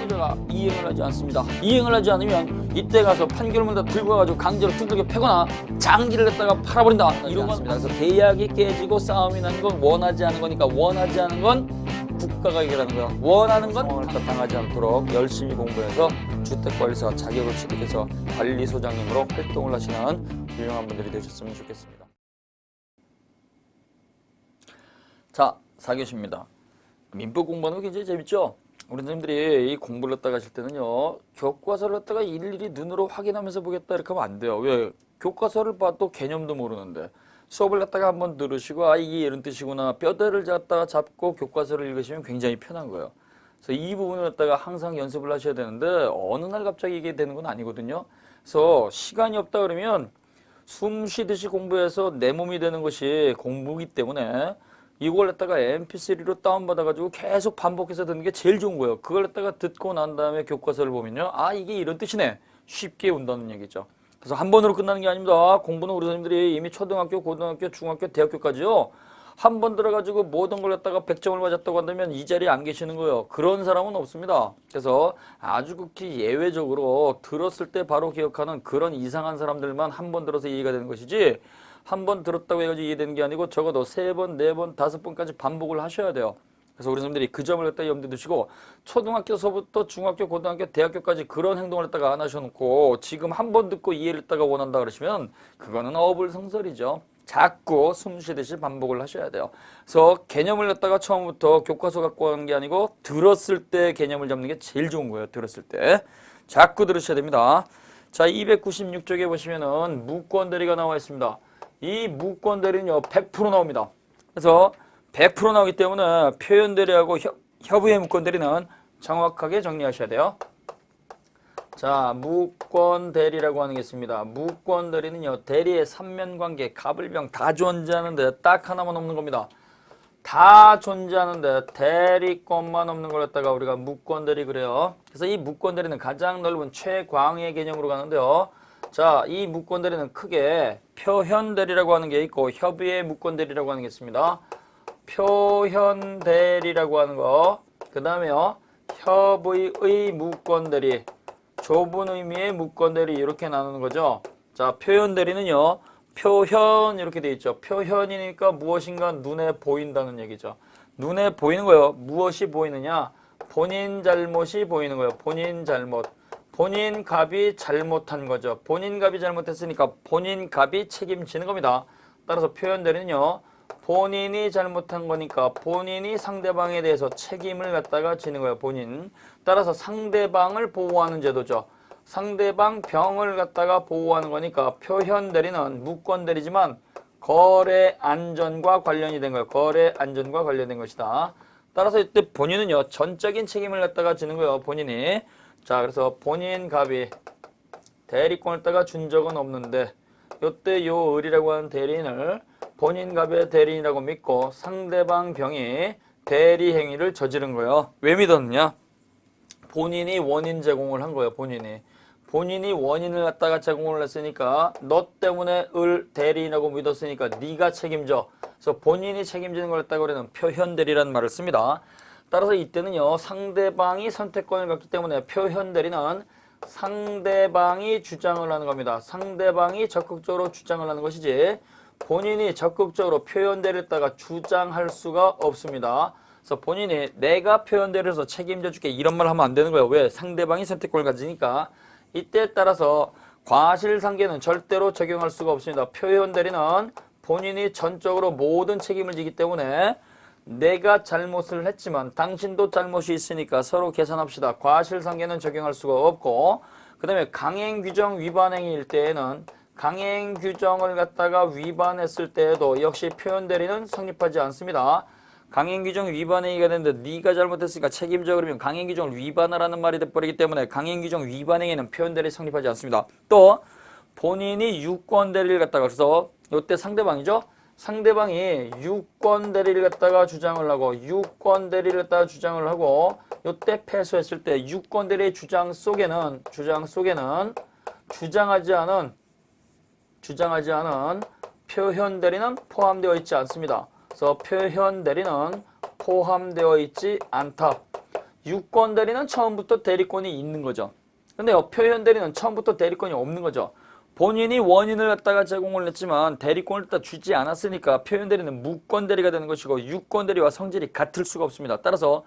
피해자가 이행을 하지 않습니다. 이행을 하지 않으면 이때 가서 판결문 다 들고 가가지고 강제로 두들겨 패거나 장기를 냈다가 팔아버린다. 이런 건 그래서 계약이 깨지고 싸움이 나는 건 원하지 않은 거니까 원하지 않은 건 국가가 해결하는 거야. 원하는 건 상황을 당하지 않도록 열심히 공부해서 주택관리사 자격을 취득해서 관리소장님으로 활동을 하시는 훌륭한 분들이 되셨으면 좋겠습니다. 자, 4교시입니다. 민법 공부하는 거 굉장히 재밌죠? 우리 선생님들이 이 공부를 갖다가 하실 때는요, 교과서를 갖다가 일일이 눈으로 확인하면서 보겠다 이렇게 하면 안 돼요. 왜? 교과서를 봐도 개념도 모르는데 수업을 갖다가 한번 들으시고 아 이게 이런 뜻이구나 뼈대를 갖다가 잡고 교과서를 읽으시면 굉장히 편한 거예요. 그래서 이 부분을 갖다가 항상 연습을 하셔야 되는데 어느 날 갑자기 이게 되는 건 아니거든요. 그래서 시간이 없다 그러면 숨 쉬듯이 공부해서 내 몸이 되는 것이 공부이기 때문에 이걸 갖다가 mp3로 다운받아가지고 계속 반복해서 듣는 게 제일 좋은 거예요. 그걸 갖다가 듣고 난 다음에 교과서를 보면요. 아, 이게 이런 뜻이네. 쉽게 온다는 얘기죠. 그래서 한 번으로 끝나는 게 아닙니다. 공부는 우리 선생님들이 이미 초등학교, 고등학교, 중학교, 대학교까지요. 한 번 들어가지고 모든 걸 갖다가 100점을 맞았다고 한다면 이 자리에 안 계시는 거예요. 그런 사람은 없습니다. 그래서 아주 극히 예외적으로 들었을 때 바로 기억하는 그런 이상한 사람들만 한 번 들어서 이해가 되는 것이지 한 번 들었다고 해가지고 이해되는 게 아니고 적어도 3번, 4번, 5번까지 반복을 하셔야 돼요. 그래서 우리 선생님들이 그 점을 갖다 염두에 두시고 초등학교서부터 중학교, 고등학교, 대학교까지 그런 행동을 갖다가 안 하셔놓고 지금 한 번 듣고 이해를 했다가 원한다 그러시면 그거는 어불성설이죠. 자꾸 숨 쉬듯이 반복을 하셔야 돼요. 그래서 개념을 갖다가 처음부터 교과서 갖고 가는 게 아니고 들었을 때 개념을 잡는 게 제일 좋은 거예요. 들었을 때. 자꾸 들으셔야 됩니다. 자, 296쪽에 보시면은 무권대리가 나와 있습니다. 이 무권대리는요 100% 나옵니다. 그래서 100% 나오기 때문에 표현대리하고 협의의 무권대리는 정확하게 정리하셔야 돼요. 자, 무권대리라고 하는 게 있습니다. 무권대리는요 대리의 삼면관계, 갑을병 다 존재하는데 딱 하나만 없는 겁니다. 다 존재하는데 대리권만 없는 걸 갖다가 우리가 무권대리 그래요. 그래서 이 무권대리는 가장 넓은 최광의 개념으로 가는데요. 자, 이 무권대리는 크게 표현대리라고 하는 게 있고 협의의 무권대리라고 하는 게 있습니다. 표현대리라고 하는 거, 그 다음에요 협의의 무권대리, 좁은 의미의 무권대리 이렇게 나누는 거죠. 자, 표현대리는요 표현 이렇게 돼 있죠. 표현이니까 무엇인가 눈에 보인다는 얘기죠. 눈에 보이는 거예요. 무엇이 보이느냐? 본인 잘못이 보이는 거예요. 본인 잘못. 본인 갑이 잘못한 거죠. 본인 갑이 잘못했으니까 본인 갑이 책임지는 겁니다. 따라서 표현대리는요. 본인이 잘못한 거니까 본인이 상대방에 대해서 책임을 갖다가 지는 거예요. 본인. 따라서 상대방을 보호하는 제도죠. 상대방 병을 갖다가 보호하는 거니까 표현대리는 무권대리지만 거래 안전과 관련이 된 거예요. 거래 안전과 관련된 것이다. 따라서 이때 본인은요. 전적인 책임을 갖다가 지는 거예요. 본인이. 자, 그래서 본인 갑이 대리권을 따가 준 적은 없는데 요때 요 을이라고 하는 대리인을 본인 갑의 대리인이라고 믿고 상대방 병이 대리 행위를 저지른 거예요. 왜 믿었느냐? 본인이 원인 제공을 한 거예요. 본인이 원인을 갖다가 제공을 했으니까 너 때문에 을 대리인이라고 믿었으니까 네가 책임져. 그래서 본인이 책임지는 걸 갖다가 우리는 표현대리라는 말을 씁니다. 따라서 이때는요 상대방이 선택권을 갖기 때문에 표현대리는 상대방이 주장을 하는 겁니다. 상대방이 적극적으로 주장을 하는 것이지 본인이 적극적으로 표현대리를 따가 주장할 수가 없습니다. 그래서 본인이 내가 표현대리를 해서 책임져 줄게 이런 말 하면 안 되는 거예요. 왜? 상대방이 선택권을 가지니까. 이때에 따라서 과실상계는 절대로 적용할 수가 없습니다. 표현대리는 본인이 전적으로 모든 책임을 지기 때문에 내가 잘못을 했지만 당신도 잘못이 있으니까 서로 계산합시다. 과실상계는 적용할 수가 없고 그 다음에 강행규정 위반행위일 때에는 강행규정을 갖다가 위반했을 때에도 역시 표현대리는 성립하지 않습니다. 강행규정 위반행위가 되는데 네가 잘못했으니까 책임져 그러면 강행규정을 위반하라는 말이 돼버리기 때문에 강행규정 위반행위는 표현대리 성립하지 않습니다. 또 본인이 유권대리를 갖다가 그래서 이때 상대방이죠. 상대방이 유권대리를 갖다가 주장을 하고 유권대리를 갖다가 주장을 하고 이때 패소했을 때 유권대리의 주장 속에는 주장하지 않은 표현대리는 포함되어 있지 않습니다. 그래서 표현대리는 포함되어 있지 않다. 유권 대리는 처음부터 대리권이 있는 거죠. 근데요, 표현 대리는 처음부터 대리권이 없는 거죠. 본인이 원인을 갖다가 제공을 했지만 대리권을 갖다 주지 않았으니까 표현 대리는 무권 대리가 되는 것이고 유권 대리와 성질이 같을 수가 없습니다. 따라서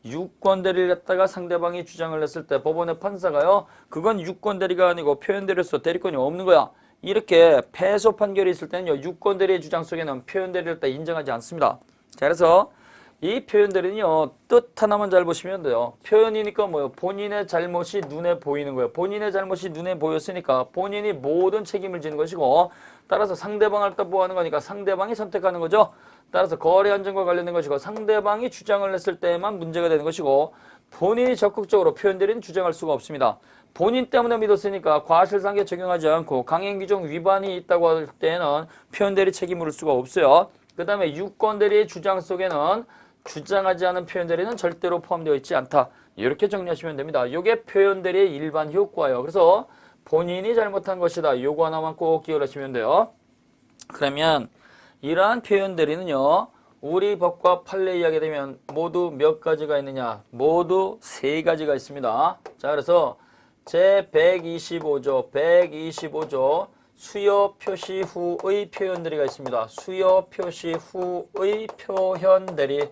유권 대리를 갖다가 상대방이 주장을 했을 때 법원의 판사가요, 그건 유권 대리가 아니고 표현 대리로서 대리권이 없는 거야. 이렇게 패소 판결이 있을 때는요, 유권 대리의 주장 속에는 표현 대리를 갖다 인정하지 않습니다. 자, 그래서 이 표현 대리는요, 뜻 하나만 잘 보시면 돼요. 표현이니까 뭐요? 본인의 잘못이 눈에 보이는 거예요. 본인의 잘못이 눈에 보였으니까 본인이 모든 책임을 지는 것이고, 따라서 상대방을 갖다 보호하는 거니까 상대방이 선택하는 거죠. 따라서 거래 안전과 관련된 것이고, 상대방이 주장을 했을 때만 문제가 되는 것이고, 본인이 적극적으로 표현 대리는 주장할 수가 없습니다. 본인 때문에 믿었으니까 과실상계 적용하지 않고 강행규정 위반이 있다고 할 때는 표현 대리 책임 물을 수가 없어요. 그 다음에 유권 대리의 주장 속에는 주장하지 않은 표현 대리는 절대로 포함되어 있지 않다. 이렇게 정리하시면 됩니다. 이게 표현 대리의 일반 효과예요. 그래서 본인이 잘못한 것이다. 요거 하나만 꼭 기억하시면 돼요. 그러면 이러한 표현 대리는요, 우리 법과 판례 이야기 되면 모두 몇 가지가 있느냐? 모두 3가지가 있습니다. 자, 그래서 제125조 수요 표시 후의 표현 대리가 있습니다. 수요 표시 후의 표현 대리.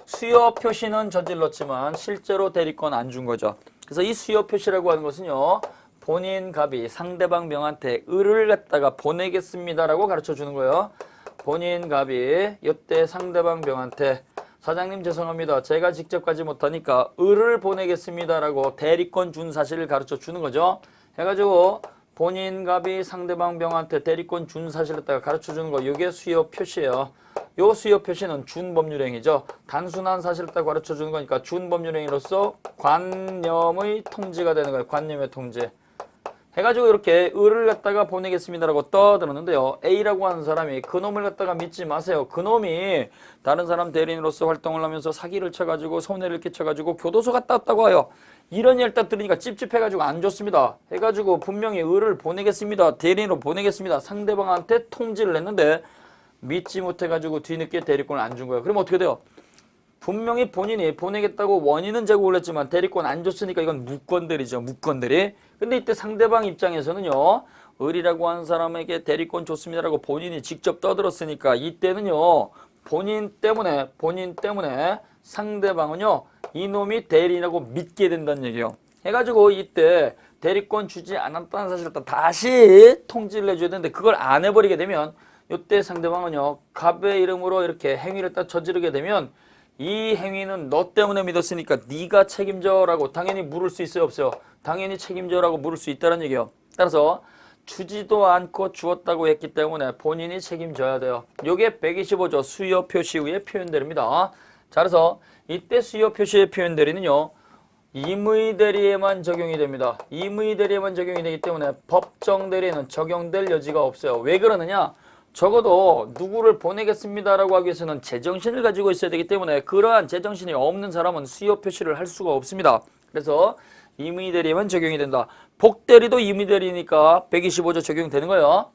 수요 표시는 저질렀지만 실제로 대리권 안 준 거죠. 그래서 이 수요 표시라고 하는 것은요, 본인 갑이 상대방 명한테 을을 갖다가 보내겠습니다라고 가르쳐 주는 거예요. 본인 갑이 이때 상대방 명한테 사장님 죄송합니다. 제가 직접 가지 못하니까 을을 보내겠습니다라고 대리권 준 사실을 가르쳐 주는 거죠. 해가지고 본인 갑이 상대방 명한테 대리권 준 사실을 갖다가 가르쳐 주는 거, 이게 수요 표시예요. 요 수요 표시는 준법률행위죠. 단순한 사실을 딱 가르쳐 주는 거니까 준법률행위로서 관념의 통지가 되는 거예요. 관념의 통지. 해가지고 이렇게 을을 갖다가 보내겠습니다라고 떠들었는데요. A라고 하는 사람이 그놈을 갖다가 믿지 마세요. 그놈이 다른 사람 대리인으로서 활동을 하면서 사기를 쳐가지고 손해를 끼쳐가지고 교도소 갔다 왔다고 해요. 이런 얘기를 딱 들으니까 찝찝해가지고 안 좋습니다. 해가지고 분명히 을을 보내겠습니다. 대리인으로 보내겠습니다. 상대방한테 통지를 했는데 믿지 못해가지고 뒤늦게 대리권을 안 준 거예요. 그럼 어떻게 돼요? 분명히 본인이 보내겠다고 원인은 제공을 했지만 대리권 안 줬으니까 이건 무권대리죠. 무권대리. 근데 이때 상대방 입장에서는요, 을이라고 하는 사람에게 대리권 줬습니다라고 본인이 직접 떠들었으니까 이때는요, 본인 때문에 상대방은요, 이놈이 대리라고 믿게 된다는 얘기예요. 해가지고 이때 대리권 주지 않았다는 사실을 다시 통지를 해줘야 되는데 그걸 안 해버리게 되면 이때 상대방은요, 갑의 이름으로 이렇게 행위를 딱 저지르게 되면 이 행위는 너 때문에 믿었으니까 네가 책임져라고 당연히 물을 수 있어요, 없어요? 당연히 책임져라고 물을 수 있다는 얘기예요. 따라서 주지도 않고 주었다고 했기 때문에 본인이 책임져야 돼요. 이게 125조 수요 표시 후의 표현 대리입니다. 자, 그래서 이때 수요 표시의 표현 대리는요, 임의 대리에만 적용이 됩니다. 임의 대리에만 적용이 되기 때문에 법정 대리에는 적용될 여지가 없어요. 왜 그러느냐? 적어도 누구를 보내겠습니다라고 하기 위해서는 제정신을 가지고 있어야 되기 때문에 그러한 제정신이 없는 사람은 수요 표시를 할 수가 없습니다. 그래서 임의 대리에만 적용이 된다. 복대리도 임의 대리니까 125조 적용되는 거예요.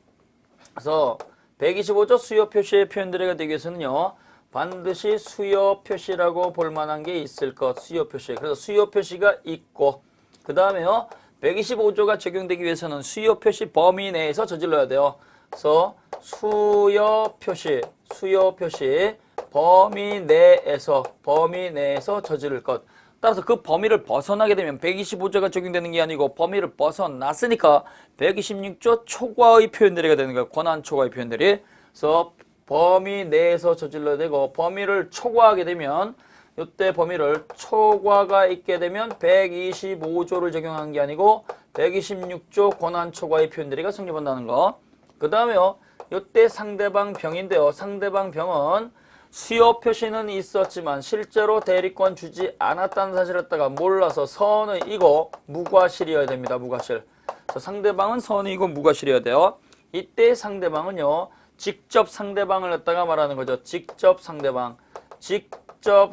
그래서 125조 수요 표시의 표현 대리가 되기 위해서는요, 반드시 수요 표시라고 볼 만한 게 있을 것. 수요 표시. 그래서 수요 표시가 있고, 그 다음에요, 125조가 적용되기 위해서는 수요 표시 범위 내에서 저질러야 돼요. 그래서 수요 표시 범위 내에서 저지를 것. 따라서 그 범위를 벗어나게 되면 125조가 적용되는 게 아니고 범위를 벗어났으니까 126조 초과의 표현대리가 되는 거예요. 권한 초과의 표현대리. 그래서 범위 내에서 저질러야 되고, 범위를 초과하게 되면, 이때 범위를 초과가 있게 되면 125조를 적용한 게 아니고 126조 권한 초과의 표현대리가 성립한다는 거. 그 다음에요, 이때 상대방 병인데요. 상대방 병은 수요 표시는 있었지만 실제로 대리권 주지 않았다는 사실을 갖다가 몰라서 선의이고 무과실이어야 됩니다. 무과실. 상대방은 선의이고 무과실이어야 돼요. 이때 상대방은요, 직접 상대방을 갖다가 말하는 거죠. 직접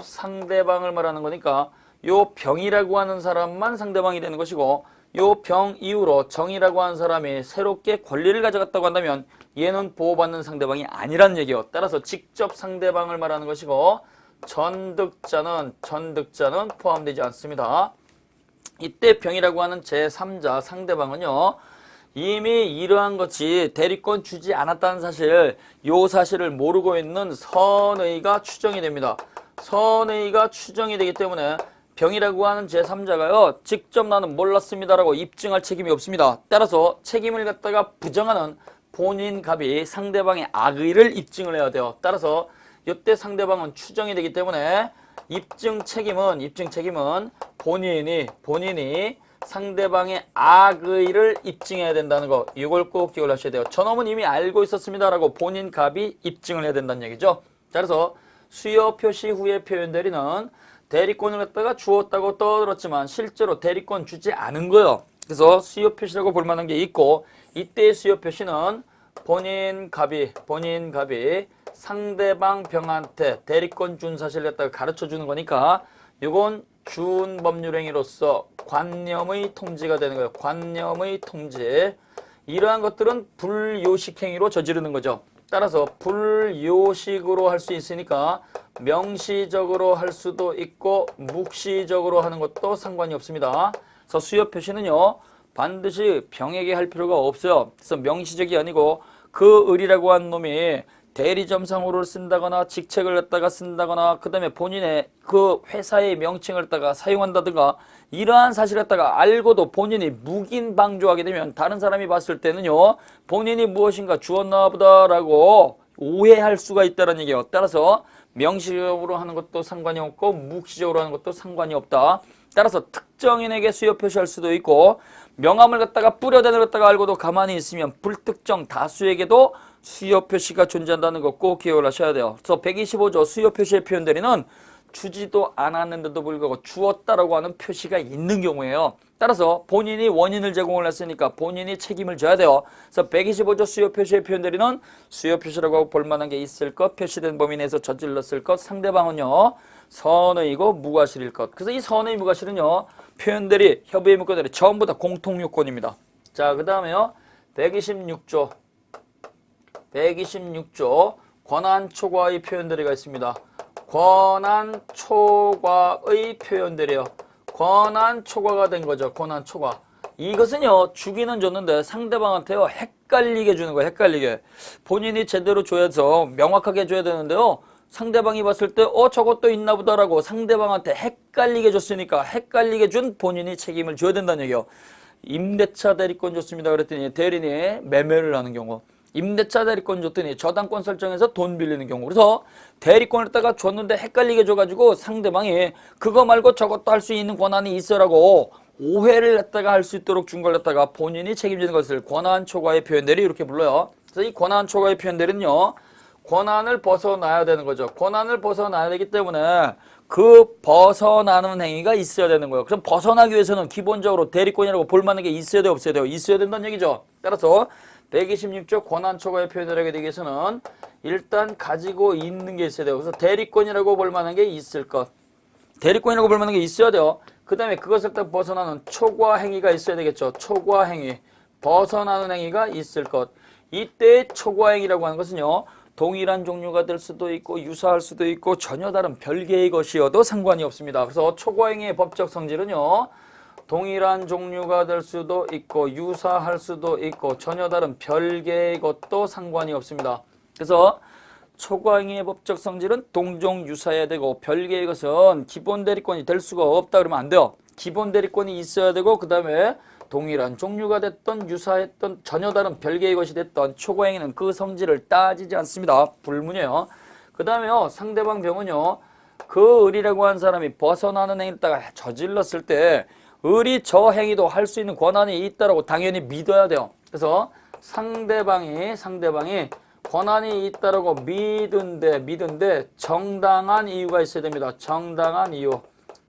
상대방을 말하는 거니까 요 병이라고 하는 사람만 상대방이 되는 것이고, 요 병 이후로 정이라고 하는 사람이 새롭게 권리를 가져갔다고 한다면 얘는 보호받는 상대방이 아니라는 얘기예요. 따라서 직접 상대방을 말하는 것이고, 전득자는 포함되지 않습니다. 이때 병이라고 하는 제3자 상대방은요. 이미 이러한 것이 대리권 주지 않았다는 사실, 요 사실을 모르고 있는 선의가 추정이 됩니다. 선의가 추정이 되기 때문에 병이라고 하는 제3자가요. 직접 나는 몰랐습니다라고 입증할 책임이 없습니다. 따라서 책임을 갖다가 부정하는 본인 갑이 상대방의 악의를 입증을 해야 돼요. 따라서 이때 상대방은 추정이 되기 때문에 입증 책임은 본인이 상대방의 악의를 입증해야 된다는 거, 이걸 꼭 기억을 하셔야 돼요. 저놈은 이미 알고 있었습니다라고 본인 갑이 입증을 해야 된다는 얘기죠. 자, 그래서 수요 표시 후의 표현 대리는 대리권을 갖다가 주었다고 떠들었지만 실제로 대리권 주지 않은 거예요. 그래서 수요 표시라고 볼 만한 게 있고, 이때의 수요 표시는 본인 갑이 상대방 병한테 대리권 준 사실을 갖다가 가르쳐 주는 거니까 이건 준 법률행위로서 관념의 통지가 되는 거예요. 관념의 통지. 이러한 것들은 불요식행위로 저지르는 거죠. 따라서 불요식으로 할 수 있으니까 명시적으로 할 수도 있고 묵시적으로 하는 것도 상관이 없습니다. 그래서 수요 표시는요. 반드시 병에게 할 필요가 없어요. 그래서 명시적이 아니고 그 을이라고 한 놈이 대리점상호를 쓴다거나 직책을 갖다가 쓴다거나 그 다음에 본인의 그 회사의 명칭을 갖다가 사용한다든가 이러한 사실을 갖다가 알고도 본인이 묵인방조하게 되면 다른 사람이 봤을 때는요. 본인이 무엇인가 주었나 보다라고 오해할 수가 있다는 얘기예요. 따라서 명시적으로 하는 것도 상관이 없고 묵시적으로 하는 것도 상관이 없다. 따라서 특정인에게 수요 표시할 수도 있고 명함을 갖다가 뿌려대는 갖다가 알고도 가만히 있으면 불특정 다수에게도 수요 표시가 존재한다는 거 꼭 기억을 하셔야 돼요. 그래서 125조 수요 표시의 표현 대리는 주지도 않았는데도 불구하고 주었다라고 하는 표시가 있는 경우에요. 따라서 본인이 원인을 제공을 했으니까 본인이 책임을 져야 돼요. 그래서 125조 수요 표시의 표현 대리는 수요 표시라고 볼 만한 게 있을 것, 표시된 범위 내에서 저질렀을 것, 상대방은요. 선의이고 무과실일 것. 그래서 이 선의 무과실은요. 표현 대리, 협의의 물권 대리 전부 다 공통 요건입니다. 자, 그 다음에요. 126조 권한 초과의 표현 대리가 있습니다. 권한 초과의 표현 대리요. 권한 초과가 된 거죠. 권한 초과. 이것은요. 주기는 줬는데 상대방한테요. 헷갈리게 주는 거예요. 헷갈리게. 본인이 제대로 줘야죠. 명확하게 줘야 되는데요. 상대방이 봤을 때 저것도 있나 보다라고 상대방한테 헷갈리게 줬으니까 헷갈리게 준 본인이 책임을 져야 된다는 얘기예요. 임대차 대리권 줬습니다. 그랬더니 대리인이 매매를 하는 경우. 임대차 대리권 줬더니 저당권 설정해서 돈 빌리는 경우. 그래서 대리권을 갖다가 줬는데 헷갈리게 줘가지고 상대방이 그거 말고 저것도 할 수 있는 권한이 있어라고 오해를 갖다가 할 수 있도록 준 걸 갖다가 본인이 책임지는 것을 권한 초과의 표현 대리 이렇게 불러요. 그래서 이 권한 초과의 표현 대리는요. 권한을 벗어나야 되는 거죠. 권한을 벗어나야 되기 때문에 그 벗어나는 행위가 있어야 되는 거예요. 그럼 벗어나기 위해서는 기본적으로 대리권이라고 볼 만한 게 있어야 돼요, 없어야 돼요? 있어야 된다는 얘기죠. 따라서 126조 권한 초과의 표현을 하게 되기 위해서는 일단 가지고 있는 게 있어야 돼요. 그래서 대리권이라고 볼 만한 게 있을 것. 대리권이라고 볼 만한 게 있어야 돼요. 그 다음에 그것을 딱 벗어나는 초과 행위가 있어야 되겠죠. 초과 행위. 벗어나는 행위가 있을 것. 이때 초과 행위라고 하는 것은요. 동일한 종류가 될 수도 있고 유사할 수도 있고 전혀 다른 별개의 것이어도 상관이 없습니다. 그래서 초과 행위의 법적 성질은요. 동일한 종류가 될 수도 있고 유사할 수도 있고 전혀 다른 별개의 것도 상관이 없습니다. 그래서 초과행위의 법적 성질은 동종 유사해야 되고 별개의 것은 기본 대리권이 될 수가 없다 그러면 안 돼요. 기본 대리권이 있어야 되고 그 다음에 동일한 종류가 됐던 유사했던 전혀 다른 별개의 것이 됐던 초과행위는 그 성질을 따지지 않습니다. 불문이에요. 그 다음에요. 상대방 병은요. 그 을이라고 한 사람이 벗어나는 행위를 따가 저질렀을 때 을이 저 행위도 할 수 있는 권한이 있다라고 당연히 믿어야 돼요. 그래서 상대방이 권한이 있다라고 믿은데 정당한 이유가 있어야 됩니다. 정당한 이유.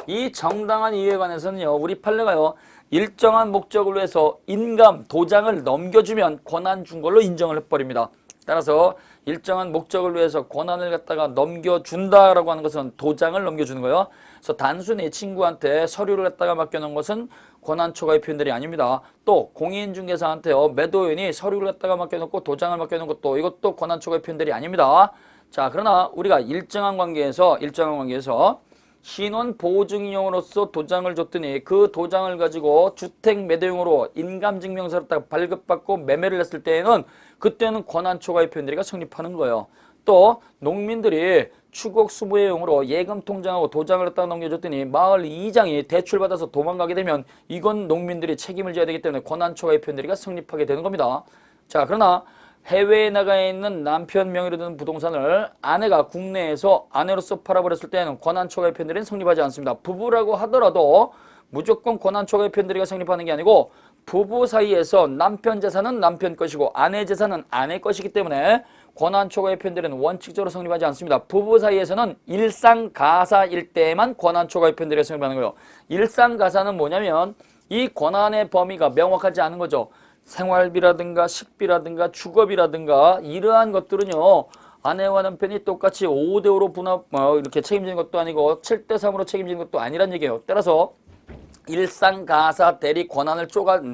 이 정당한 이유에 관해서는요. 우리 판례가요. 일정한 목적을 위해서 인감, 도장을 넘겨주면 권한 준 걸로 인정을 해버립니다. 따라서 일정한 목적을 위해서 권한을 갖다가 넘겨준다라고 하는 것은 도장을 넘겨주는 거예요. 그래서 단순히 친구한테 서류를 갖다가 맡겨놓은 것은 권한 초과의 표현들이 아닙니다. 또 공인중개사한테요. 매도인이 서류를 갖다가 맡겨놓고 도장을 맡겨놓은 것도 이것도 권한 초과의 표현들이 아닙니다. 자, 그러나 우리가 일정한 관계에서 신원 보증인용으로서 도장을 줬더니 그 도장을 가지고 주택 매도용으로 인감증명서를 딱 발급받고 매매를 했을 때에는 그때는 권한 초과의 표현들이가 성립하는 거예요. 또 농민들이 추곡 수무회용으로 예금 통장하고 도장을 갖다가 넘겨줬더니 마을 이장이 대출받아서 도망가게 되면 이건 농민들이 책임을 져야 되기 때문에 권한 초과의 표현들이가 성립하게 되는 겁니다. 자, 그러나 해외에 나가 있는 남편 명의로 든 부동산을 아내가 국내에서 아내로서 팔아버렸을 때는 권한 초과의 표현들은 성립하지 않습니다. 부부라고 하더라도 무조건 권한 초과의 표현들이 성립하는 게 아니고 부부 사이에서 남편 재산은 남편 것이고 아내 재산은 아내 것이기 때문에 권한 초과의 표현들은 원칙적으로 성립하지 않습니다. 부부 사이에서는 일상가사일 때만 권한 초과의 표현들이 성립하는 거예요. 일상가사는 뭐냐면 이 권한의 범위가 명확하지 않은 거죠. 생활비라든가 식비라든가 주거비라든가 이러한 것들은요. 아내와 남편이 똑같이 5대5로 분합 이렇게 책임지는 것도 아니고 7대3으로 책임지는 것도 아니란 얘기예요. 따라서 일상가사 대리 권한을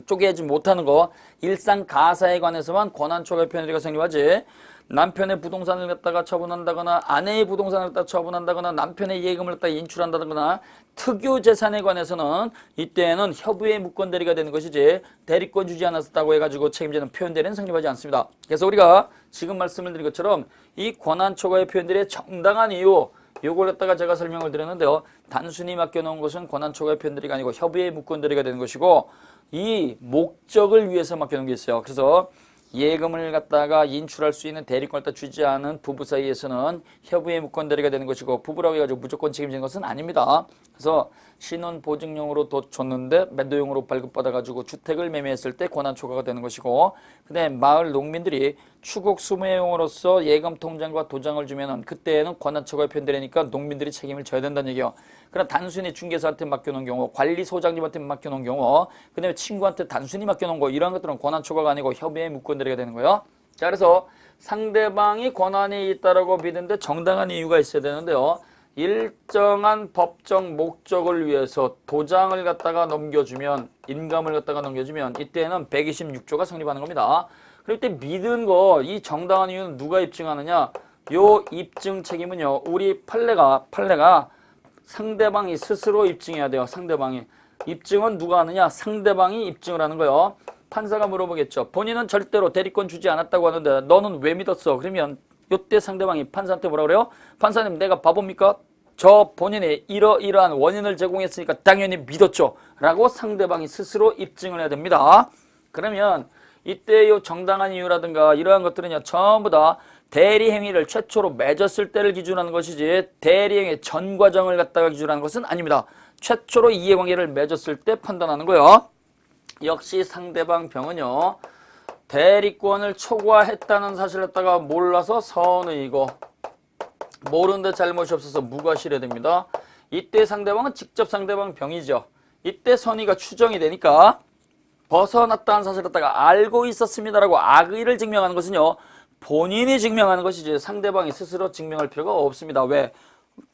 쪼개지 못하는 거 일상가사에 관해서만 권한 초과의 표현들이 성립하지 남편의 부동산을 갖다가 처분한다거나 아내의 부동산을 갖다가 처분한다거나 남편의 예금을 갖다가 인출한다거나 특유 재산에 관해서는 이때는 협의의 무권 대리가 되는 것이지 대리권 주지 않았다고 해가지고 책임지는 표현 대리는 성립하지 않습니다. 그래서 우리가 지금 말씀을 드린 것처럼 이 권한 초과의 표현들의 정당한 이유 요걸 갖다가 제가 설명을 드렸는데요. 단순히 맡겨놓은 것은 권한 초과의 표현들이 아니고 협의의 무권 대리가 되는 것이고 이 목적을 위해서 맡겨놓은 게 있어요. 그래서 예금을 갖다가 인출할 수 있는 대리권을 갖다 주지 않은 부부 사이에서는 협의의 무권 대리가 되는 것이고 부부라고 해가지고 무조건 책임지는 것은 아닙니다. 그래서 신원 보증용으로 줬는데 매도용으로 발급받아가지고 주택을 매매했을 때 권한 초과가 되는 것이고 그다음에 마을 농민들이 추곡 수무용으로서 예금 통장과 도장을 주면은 그때는 권한 초과의 표현되니까 농민들이 책임을 져야 된다는 얘기예요. 그러나 단순히 중개사한테 맡겨놓은 경우, 관리소장님한테 맡겨놓은 경우, 그다음에 친구한테 단순히 맡겨놓은 거 이런 것들은 권한 초과가 아니고 협의의 무권 대리가 되는 거예요. 자, 그래서 상대방이 권한이 있다라고 믿는데 정당한 이유가 있어야 되는데요. 일정한 법정 목적을 위해서 도장을 갖다가 넘겨주면 인감을 갖다가 넘겨주면 이때는 126조가 성립하는 겁니다. 그럴 때 믿은 거 이 정당한 이유는 누가 입증하느냐? 요 입증 책임은요. 우리 판례가 상대방이 스스로 입증해야 돼요. 상대방이. 입증은 누가 하느냐? 상대방이 입증을 하는 거예요. 판사가 물어보겠죠. 본인은 절대로 대리권 주지 않았다고 하는데 너는 왜 믿었어? 그러면 요때 상대방이 판사한테 뭐라 그래요? 판사님 내가 바보입니까? 저 본인이 이러이러한 원인을 제공했으니까 당연히 믿었죠. 라고 상대방이 스스로 입증을 해야 됩니다. 그러면 이때 요 정당한 이유라든가 이러한 것들은요. 전부 다 대리행위를 최초로 맺었을 때를 기준하는 것이지 대리행위 전 과정을 갖다가 기준하는 것은 아닙니다. 최초로 이해관계를 맺었을 때 판단하는 거예요. 역시 상대방 병은요. 대리권을 초과했다는 사실을 갖다가 몰라서 선의고 모르는데 잘못이 없어서 무과실해야 됩니다. 이때 상대방은 직접 상대방 병이죠. 이때 선의가 추정이 되니까 벗어났다는 사실을 갖다가 알고 있었습니다라고 악의를 증명하는 것은요. 본인이 증명하는 것이지 상대방이 스스로 증명할 필요가 없습니다. 왜?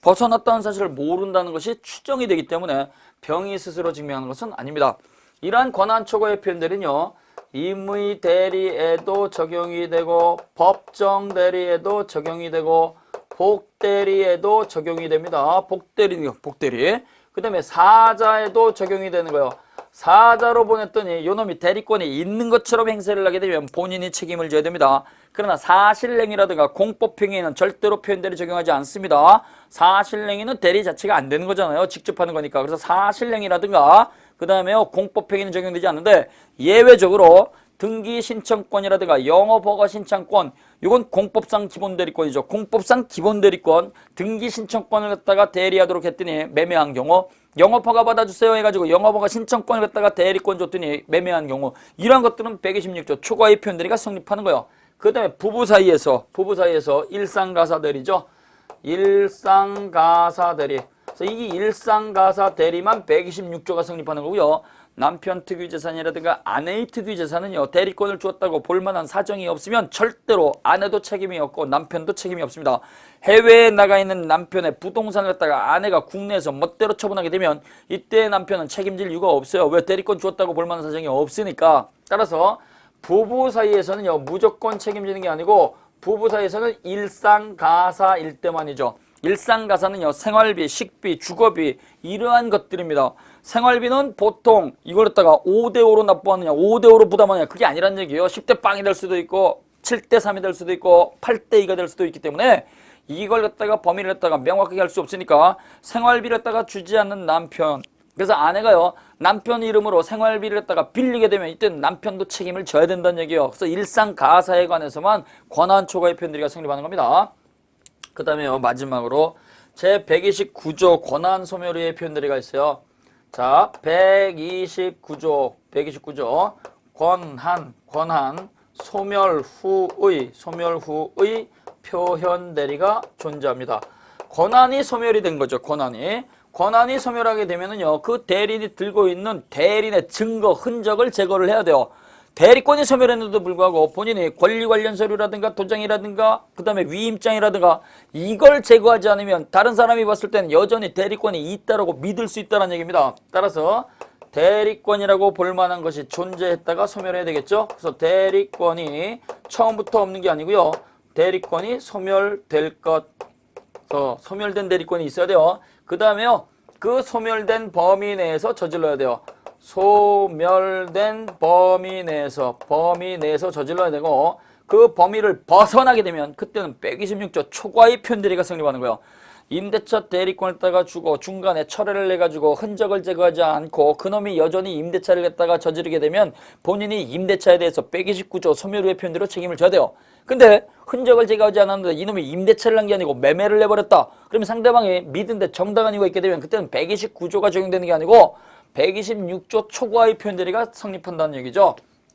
벗어났다는 사실을 모른다는 것이 추정이 되기 때문에 병이 스스로 증명하는 것은 아닙니다. 이러한 권한 초과의 표현들은요. 임의 대리에도 적용이 되고 법정 대리에도 적용이 되고 복대리에도 적용이 됩니다. 복대리. 그 다음에 사자에도 적용이 되는 거예요. 사자로 보냈더니 요놈이 대리권이 있는 것처럼 행세를 하게 되면 본인이 책임을 져야 됩니다. 그러나 사실행위라든가 공법행위에는 절대로 표현대리 적용하지 않습니다. 사실행위는 대리 자체가 안 되는 거잖아요. 직접 하는 거니까. 그래서 사실행위라든가 그 다음에 공법행위는 적용되지 않는데 예외적으로 등기 신청권이라든가 영업허가 신청권 이건 공법상 기본대리권이죠. 공법상 기본대리권 등기 신청권을 갖다가 대리하도록 했더니 매매한 경우 영업허가 받아주세요 해가지고 영업허가 신청권을 갖다가 대리권 줬더니 매매한 경우 이러한 것들은 126조 초과의 표현대리가 성립하는 거예요. 그 다음에 부부 사이에서 일상가사 대리죠. 일상가사 대리. 그래서 이 일상가사 대리만 126조가 성립하는 거고요. 남편 특유재산이라든가 아내의 특유재산은요. 대리권을 주었다고 볼만한 사정이 없으면 절대로 아내도 책임이 없고 남편도 책임이 없습니다. 해외에 나가 있는 남편의 부동산을 갖다가 아내가 국내에서 멋대로 처분하게 되면 이때 남편은 책임질 이유가 없어요. 왜? 대리권 주었다고 볼만한 사정이 없으니까. 따라서 부부 사이에서는요. 무조건 책임지는 게 아니고 부부 사이에서는 일상가사일 때만이죠. 일상가사는요, 생활비, 식비, 주거비 이러한 것들입니다. 생활비는 보통 이걸 갖다가 5대5로 납부하느냐 5대5로 부담하느냐 그게 아니란 얘기예요. 10대 빵이 될 수도 있고 7대3이 될 수도 있고 8대2가 될 수도 있기 때문에 이걸 갖다가 범위를 갖다가 명확하게 할 수 없으니까 생활비를 갖다가 주지 않는 남편, 그래서 아내가요 남편 이름으로 생활비를 갖다가 빌리게 되면 이때 남편도 책임을 져야 된다는 얘기예요. 그래서 일상가사에 관해서만 권한 초과의 표현들이 성립하는 겁니다. 그 다음에요 마지막으로 제129조 권한 소멸의 표현들이 있어요. 자, 129조 권한 소멸 후의 표현 대리가 존재합니다. 권한이 소멸이 된 거죠. 권한이 소멸하게 되면은요 그 대리인이 들고 있는 대리인의 증거 흔적을 제거를 해야 돼요. 대리권이 소멸했는데도 불구하고 본인이 권리 관련 서류라든가 도장이라든가 그 다음에 위임장이라든가 이걸 제거하지 않으면 다른 사람이 봤을 때는 여전히 대리권이 있다라고 믿을 수 있다는 얘기입니다. 따라서 대리권이라고 볼 만한 것이 존재했다가 소멸해야 되겠죠. 그래서 대리권이 처음부터 없는 게 아니고요. 대리권이 소멸될 것, 소멸된 대리권이 있어야 돼요. 그 다음에요. 그 소멸된 범위 내에서 저질러야 돼요. 소멸된 범위 내에서 저질러야 되고 그 범위를 벗어나게 되면 그때는 126조 초과의 표현대리가 성립하는 거예요. 임대차 대리권을 갖다가 주고 중간에 철회를 내가지고 흔적을 제거하지 않고 그놈이 여전히 임대차를 갖다가 저지르게 되면 본인이 임대차에 대해서 129조 소멸 후의 표현대로 책임을 져야 돼요. 근데 흔적을 제거하지 않았는데 이놈이 임대차를 한 게 아니고 매매를 해버렸다. 그러면 상대방이 믿은데 정당한 이유가 있게 되면 그때는 129조가 적용되는 게 아니고 126조 초과의 표현대리가 성립한다는 얘기죠.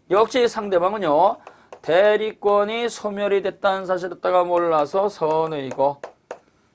역시 상대방은요. 대리권이 소멸이 됐다는 사실을 갖다가 몰라서 선의고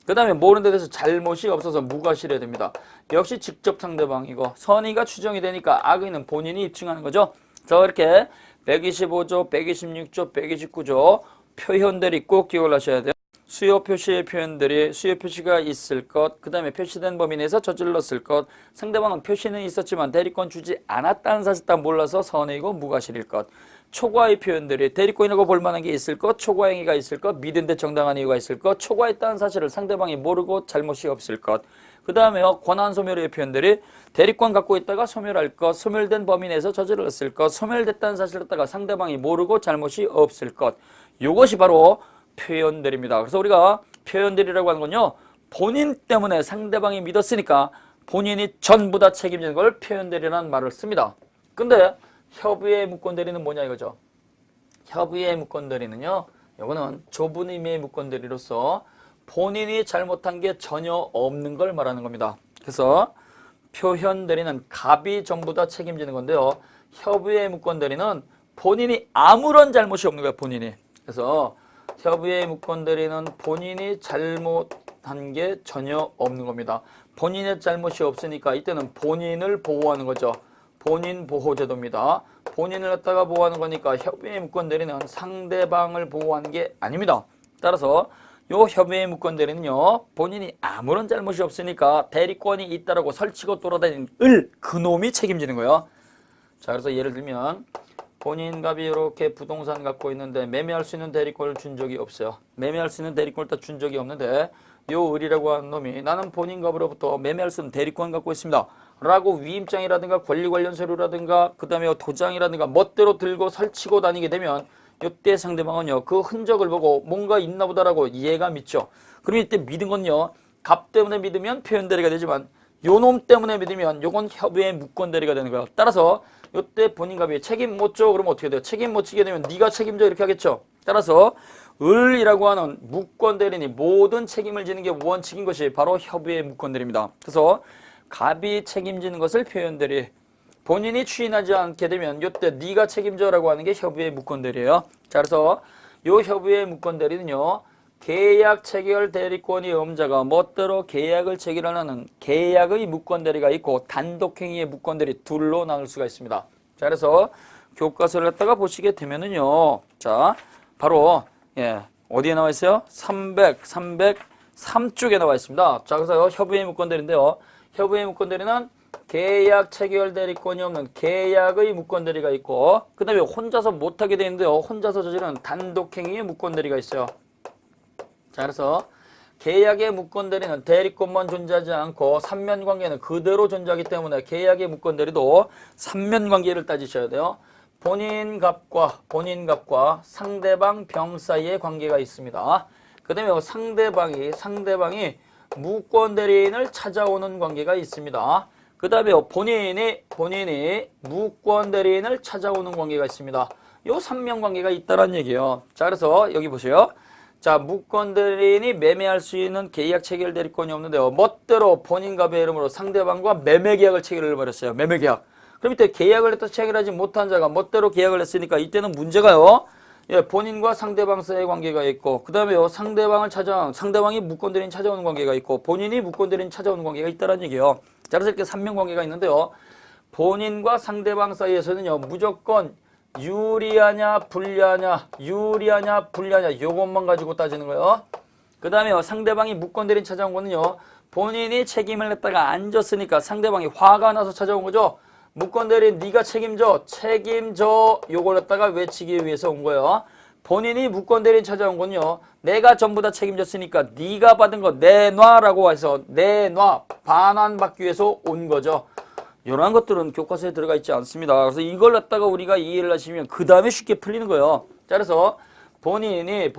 그 다음에 모르는 데 대해서 잘못이 없어서 무과실해야 됩니다. 역시 직접 상대방이고 선의가 추정이 되니까 악의는 본인이 입증하는 거죠. 자 이렇게 125조, 126조, 129조 표현들이 꼭 기억을 하셔야 돼요. 수요 표시의 표현들이 수요 표시가 있을 것, 그 다음에 표시된 범위 내에서 저질렀을 것, 상대방은 표시는 있었지만 대리권 주지 않았다는 사실 다 몰라서 선의고 무과실일 것, 초과의 표현들이 대리권이라고 볼 만한 게 있을 것, 초과행위가 있을 것, 믿은데 정당한 이유가 있을 것, 초과했다는 사실을 상대방이 모르고 잘못이 없을 것, 그 다음에요 권한 소멸의 표현들이 대리권 갖고 있다가 소멸할 것, 소멸된 범위 내에서 저질렀을 것, 소멸됐다는 사실을 갖다가 상대방이 모르고 잘못이 없을 것, 이것이 바로 표현들입니다. 그래서 우리가 표현들이라고 하는 건요 본인 때문에 상대방이 믿었으니까 본인이 전부 다 책임지는 걸 표현들이라는 말을 씁니다. 근데 협의의 무권대리는 뭐냐 이거죠. 협의의 무권대리는요 이거는 좁은 의미의 무권대리로서 본인이 잘못한 게 전혀 없는 걸 말하는 겁니다. 그래서 표현대리는 갑이 전부 다 책임지는 건데요 협의의 무권대리는 본인이 아무런 잘못이 없는 거예요. 본인이. 그래서 협의의 무권대리는 본인이 잘못한 게 전혀 없는 겁니다. 본인의 잘못이 없으니까 이때는 본인을 보호하는 거죠. 본인 보호제도입니다. 본인을 갖다가 보호하는 거니까 협의의 무권대리는 상대방을 보호하는 게 아닙니다. 따라서 요 협의의 무권대리는요 본인이 아무런 잘못이 없으니까 대리권이 있다라고 설치고 돌아다니는 그놈이 책임지는 거예요. 자 그래서 예를 들면 본인 갑이 이렇게 부동산 갖고 있는데 매매할 수 있는 대리권을 준 적이 없어요. 매매할 수 있는 대리권을 다 준 적이 없는데 요 을이라고 하는 놈이 나는 본인 갑으로부터 매매할 수 있는 대리권 갖고 있습니다. 라고 위임장이라든가 권리 관련 서류라든가 그 다음에 도장이라든가 멋대로 들고 설치고 다니게 되면 이때 상대방은요 그 흔적을 보고 뭔가 있나 보다라고 이해가 믿죠. 그럼 이때 믿은 건요 갑 때문에 믿으면 표현대리가 되지만 요놈 때문에 믿으면 요건 협의의 무권대리가 되는 거예요. 따라서 요때 본인 갑이 책임 못 져 그러면 어떻게 돼요? 책임 못 지게 되면 네가 책임져 이렇게 하겠죠. 따라서 을이라고 하는 무권대리니 모든 책임을 지는 게 원칙인 것이 바로 협의의 무권대리입니다. 그래서 갑이 책임지는 것을 표현대리, 본인이 추인하지 않게 되면 요때 네가 책임져라고 하는 게 협의의 무권대리예요. 자 그래서 요 협의의 무권대리는요 계약 체결 대리권이 엄자가 멋대로 계약을 체결하는 계약의 무권대리가 있고 단독행위의 무권대리 둘로 나눌 수가 있습니다. 자 그래서 교과서를 갖다가 보시게 되면은요 자 바로 어디에 나와 있어요? 303쪽에 나와 있습니다. 자 그래서 협의의 무권대리인데요 협의의 무권대리는 계약 체결 대리권이 없는 계약의 무권 대리가 있고, 그 다음에 혼자서 못하게 돼 있는데요. 혼자서 저지르는 단독행위의 무권 대리가 있어요. 자, 그래서 계약의 무권 대리는 대리권만 존재하지 않고 삼면관계는 그대로 존재하기 때문에 계약의 무권 대리도 삼면관계를 따지셔야 돼요. 본인 갑과 상대방 병 사이의 관계가 있습니다. 그 다음에 상대방이 무권 대리인을 찾아오는 관계가 있습니다. 그 다음에 본인이 무권 대리인을 찾아오는 관계가 있습니다. 요 삼면관계가 있다는 얘기예요. 자, 그래서 여기 보세요. 자, 무권 대리인이 매매할 수 있는 계약 체결 대리권이 없는데요. 멋대로 본인 갑의 이름으로 상대방과 매매 계약을 체결해 버렸어요. 매매 계약. 그럼 이때 계약을 했다 체결하지 못한 자가 멋대로 계약을 했으니까 이때는 문제가요. 예, 본인과 상대방 사이의 관계가 있고, 그 다음에요, 상대방이 무권 대리인 찾아오는 관계가 있고, 본인이 무권 대리인 찾아오는 관계가 있다는 얘기예요. 자, 그래서 이렇게 삼면 관계가 있는데요. 본인과 상대방 사이에서는요, 무조건 유리하냐 불리하냐 요것만 가지고 따지는 거예요. 그 다음에 상대방이 무권 대리인 찾아온 거는요, 본인이 책임을 냈다가 안 졌으니까 상대방이 화가 나서 찾아온 거죠. 무권 대리인 네가 책임져 요걸 갖다가 외치기 위해서 온 거예요. 본인이 무권 대리인 찾아온 건요, 내가 전부 다 책임졌으니까 네가 받은 거 내놔라고 해서 내놔 반환받기 위해서 온 거죠. 이러한 것들은 교과서에 들어가 있지 않습니다. 그래서 이걸 갖다가 우리가 이해를 하시면 그 다음에 쉽게 풀리는 거예요. 자, 그래서 본인이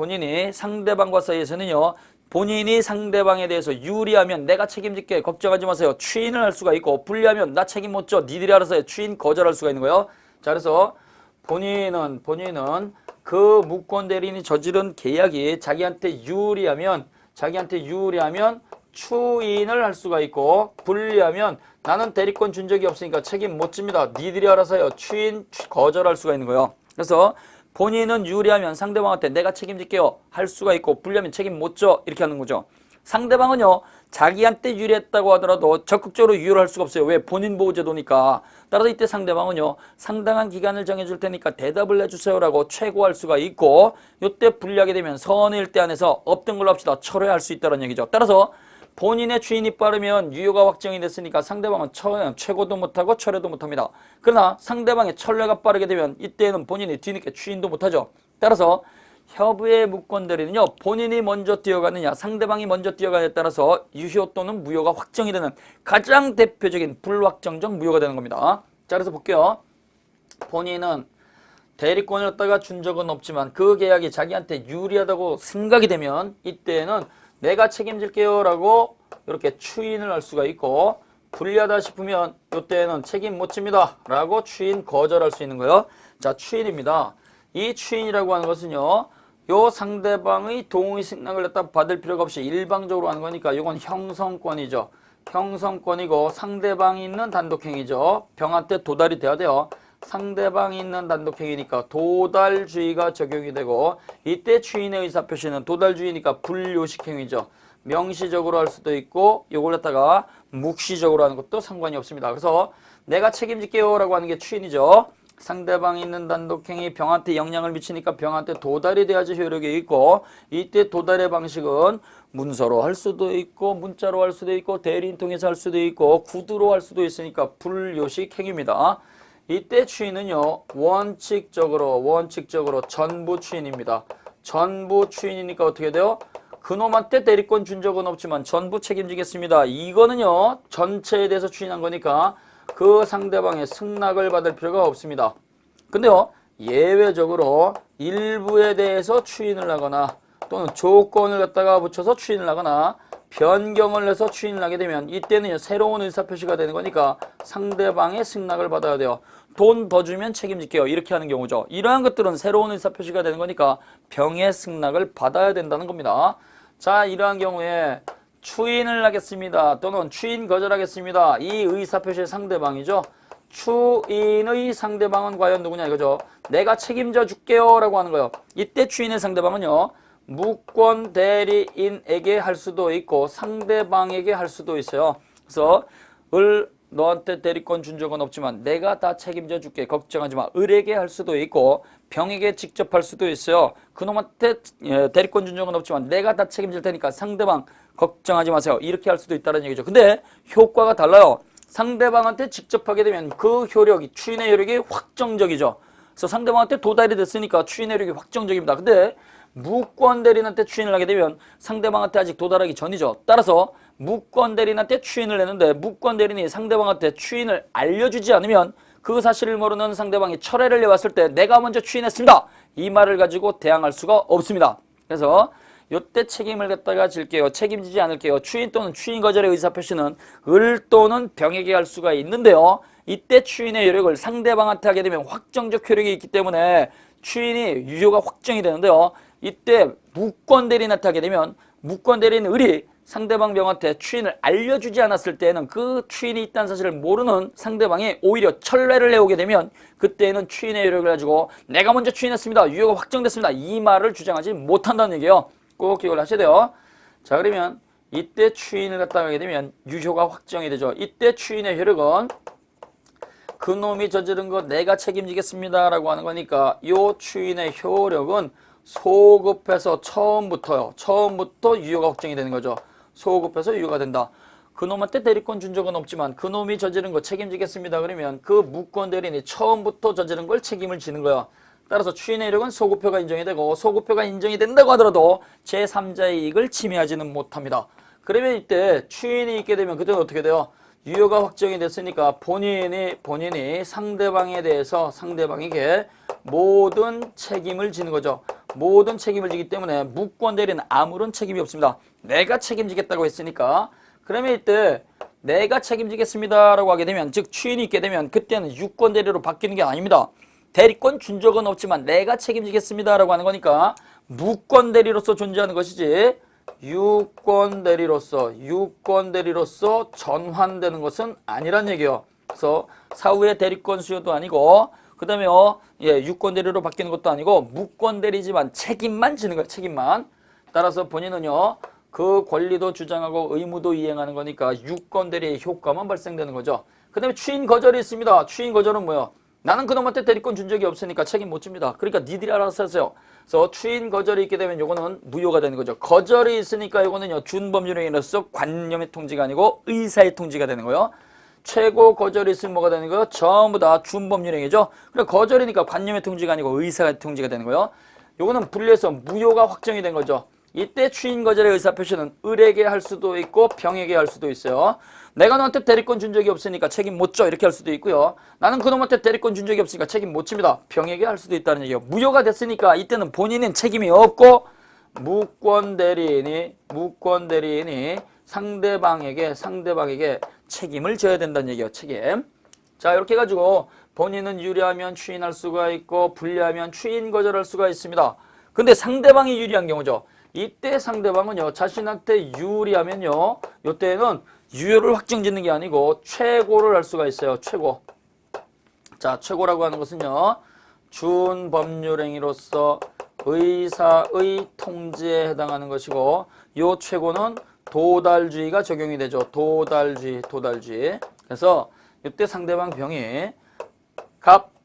상대방과 사이에서는요, 본인이 상대방에 대해서 유리하면 내가 책임질게 걱정하지 마세요. 추인을 할 수가 있고, 불리하면 나 책임 못 져 니들이 알아서 해. 추인 거절할 수가 있는 거예요. 자, 그래서 본인은 그 무권 대리인이 저지른 계약이 자기한테 유리하면 추인을 할 수가 있고, 불리하면 나는 대리권 준 적이 없으니까 책임 못 집니다. 니들이 알아서 해요. 추인 거절할 수가 있는 거예요. 그래서 본인은 유리하면 상대방한테 내가 책임질게요 할 수가 있고, 불리하면 책임 못 져 이렇게 하는 거죠. 상대방은요, 자기한테 유리했다고 하더라도 적극적으로 유효를 할 수가 없어요. 왜? 본인 보호제도니까. 따라서 이때 상대방은요, 상당한 기간을 정해줄 테니까 대답을 해주세요라고 최고할 수가 있고, 이때 불리하게 되면 선의일대 안에서 없던 걸로 합시다 철회할 수 있다는 얘기죠. 따라서 본인의 추인이 빠르면 유효가 확정이 됐으니까 상대방은 최고도 못하고 철회도 못합니다. 그러나 상대방의 철회가 빠르게 되면 이때는 본인이 뒤늦게 추인도 못하죠. 따라서 협의의 무권 대리는요, 본인이 먼저 뛰어가느냐 상대방이 먼저 뛰어가느냐에 따라서 유효 또는 무효가 확정이 되는 가장 대표적인 불확정적 무효가 되는 겁니다. 자, 그래서 볼게요. 본인은 대리권을 갖다가 준 적은 없지만 그 계약이 자기한테 유리하다고 생각이 되면 이때는 내가 책임질게요 라고 이렇게 추인을 할 수가 있고, 불리하다 싶으면 이때는 책임 못 집니다 라고 추인 거절할 수 있는 거예요. 자, 추인입니다. 이 추인이라고 하는 것은요, 요 상대방의 동의 승낙을 갖다 받을 필요가 없이 일방적으로 하는 거니까 이건 형성권이죠. 형성권이고 상대방이 있는 단독행위죠. 병한테 도달이 돼야 돼요. 상대방이 있는 단독행위니까 도달주의가 적용이 되고, 이때 추인의 의사표시는 도달주의니까 불요식행위죠. 명시적으로 할 수도 있고 요걸 갖다가 묵시적으로 하는 것도 상관이 없습니다. 그래서 내가 책임질게요 라고 하는 게 추인이죠. 상대방이 있는 단독행위 병한테 영향을 미치니까 병한테 도달이 돼야지 효력이 있고, 이때 도달의 방식은 문서로 할 수도 있고 문자로 할 수도 있고 대리인 통해서 할 수도 있고 구두로 할 수도 있으니까 불요식 행위입니다. 이때 추인은요, 원칙적으로 전부 추인입니다. 전부 추인이니까 어떻게 돼요? 그놈한테 대리권 준 적은 없지만 전부 책임지겠습니다. 이거는요, 전체에 대해서 추인한 거니까 그 상대방의 승낙을 받을 필요가 없습니다. 근데요, 예외적으로 일부에 대해서 추인을 하거나 또는 조건을 갖다가 붙여서 추인을 하거나 변경을 해서 추인을 하게 되면 이때는 새로운 의사표시가 되는 거니까 상대방의 승낙을 받아야 돼요. 돈 더 주면 책임질게요 이렇게 하는 경우죠. 이러한 것들은 새로운 의사표시가 되는 거니까 병의 승낙을 받아야 된다는 겁니다. 자, 이러한 경우에 추인을 하겠습니다 또는 추인 거절하겠습니다. 이 의사표시의 상대방이죠. 추인의 상대방은 과연 누구냐 이거죠. 내가 책임져 줄게요 라고 하는 거예요. 이때 추인의 상대방은요, 무권 대리인에게 할 수도 있고 상대방에게 할 수도 있어요. 그래서 너한테 대리권 준 적은 없지만 내가 다 책임져 줄게 걱정하지 마 을에게 할 수도 있고 병에게 직접 할 수도 있어요. 그놈한테 대리권 준 적은 없지만 내가 다 책임질 테니까 상대방 걱정하지 마세요 이렇게 할 수도 있다는 얘기죠. 근데 효과가 달라요. 상대방한테 직접 하게 되면 그 효력이, 추인의 효력이 확정적이죠. 그래서 상대방한테 도달이 됐으니까 추인의 효력이 확정적입니다. 근데 무권 대리인한테 추인을 하게 되면 상대방한테 아직 도달하기 전이죠. 따라서 무권 대리인한테 추인을 했는데 무권 대리인이 상대방한테 추인을 알려주지 않으면 그 사실을 모르는 상대방이 철회를 해왔을 때 내가 먼저 추인했습니다. 이 말을 가지고 대항할 수가 없습니다. 그래서 이때 책임을 갖다가 질게요. 책임지지 않을게요. 추인 또는 추인 거절의 의사표시는 을 또는 병에게 할 수가 있는데요. 이때 추인의 효력을 상대방한테 하게 되면 확정적 효력이 있기 때문에 추인이 유효가 확정이 되는데요. 이때 무권 대리인한테 하게 되면 무권 대리인 을이 상대방 병한테 추인을 알려주지 않았을 때에는 그 추인이 있다는 사실을 모르는 상대방이 오히려 철회를 해오게 되면 그때는 추인의 효력을 가지고 내가 먼저 추인했습니다. 유효가 확정됐습니다. 이 말을 주장하지 못한다는 얘기예요. 꼭 기억을 하셔야 돼요. 자, 그러면 이때 추인을 갖다가 하게 되면 유효가 확정이 되죠. 이때 추인의 효력은 그놈이 저지른 거 내가 책임지겠습니다 라고 하는 거니까 이 추인의 효력은 소급해서 처음부터 유효가 확정이 되는 거죠. 소급해서 유효가 된다. 그놈한테 대리권 준 적은 없지만 그놈이 저지른 거 책임지겠습니다. 그러면 그 무권 대리인이 처음부터 저지른 걸 책임을 지는 거야. 따라서 추인의 효력은 소급표가 인정이 되고 소급표가 인정이 된다고 하더라도 제3자의 이익을 침해하지는 못합니다. 그러면 이때 추인이 있게 되면 그때는 어떻게 돼요? 유효가 확정이 됐으니까 본인이 상대방에 대해서 상대방에게 모든 책임을 지는 거죠. 모든 책임을 지기 때문에 무권 대리는 아무런 책임이 없습니다. 내가 책임지겠다고 했으니까. 그러면 이때 내가 책임지겠습니다 라고 하게 되면, 즉 추인이 있게 되면 그때는 유권 대리로 바뀌는 게 아닙니다. 대리권 준 적은 없지만 내가 책임지겠습니다 라고 하는 거니까 무권 대리로서 존재하는 것이지 유권 대리로서 전환되는 것은 아니란 얘기예요. 그래서 사후에 대리권 수여도 아니고 그 다음에 유권 대리로 바뀌는 것도 아니고 무권 대리지만 책임만 지는 거예요. 책임만. 따라서 본인은요 그 권리도 주장하고 의무도 이행하는 거니까 유권 대리의 효과만 발생되는 거죠. 그 다음에 추인 거절이 있습니다. 추인 거절은 뭐예요? 나는 그놈한테 대리권 준 적이 없으니까 책임 못 집니다. 그러니까 니들이 알아서 하세요. 그래서 추인 거절이 있게 되면 요거는 무효가 되는 거죠. 거절이 있으니까 요거는요 준법률행위로서 관념의 통지가 아니고 의사의 통지가 되는 거예요. 최고 거절이 있으면 뭐가 되는 거예요? 전부 다 준법률행위죠. 그래 거절이니까 관념의 통지가 아니고 의사의 통지가 되는 거예요. 요거는 분리해서 무효가 확정이 된 거죠. 이때 추인 거절의 의사표시는 을에게 할 수도 있고 병에게 할 수도 있어요. 내가 너한테 대리권 준 적이 없으니까 책임 못 져 이렇게 할 수도 있고요. 나는 그놈한테 대리권 준 적이 없으니까 책임 못 집니다. 병에게 할 수도 있다는 얘기예요. 무효가 됐으니까 이때는 본인은 책임이 없고 무권 대리인이 상대방에게 책임을 져야 된다는 얘기예요. 책임. 자, 이렇게 해가지고 본인은 유리하면 추인할 수가 있고 불리하면 추인 거절할 수가 있습니다. 근데 상대방이 유리한 경우죠. 이때 상대방은요 자신한테 유리하면요 이때는 유효를 확정짓는 게 아니고 최고를 할 수가 있어요. 최고. 자, 최고라고 하는 것은요 준법률행위로서 의사의 통지에 해당하는 것이고 요 최고는 도달주의가 적용이 되죠. 도달주의. 그래서 이때 상대방 병이